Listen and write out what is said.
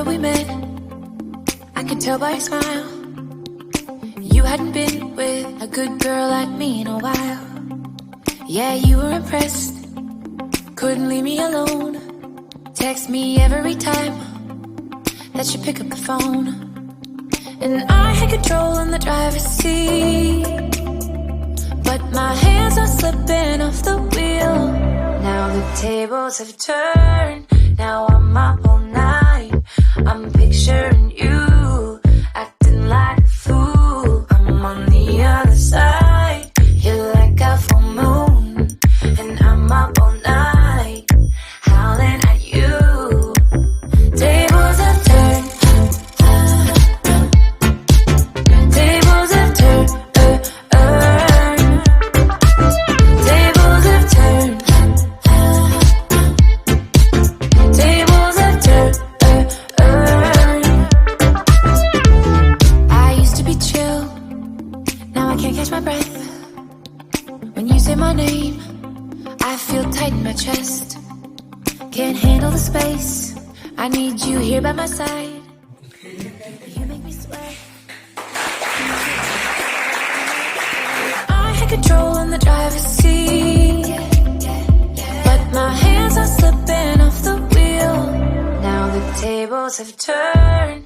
summer we met, I could tell by your smile you hadn't been with a good girl like me in a while. Yeah, you were impressed, couldn't leave me alone. Text me every time that you pick up the phone. And I had control in the driver's seat, but my hands are slipping off the wheel. Now the tables have turned, now I'm up all night. I'm picturing you, acting like a fool. I'm on the other side, you're like a full moon, and I'm up all night, howling at you. Tables have turned, tables have turned, tables have turned, tables have turned. I used to be chill, now I can't catch my breath. When you say my name, I feel tight in my chest. Can't handle the space, I need you here by my side. You make me sweat. I had control in the driver's seat, but my hands are slipping off the wheel. Now the tables have turned.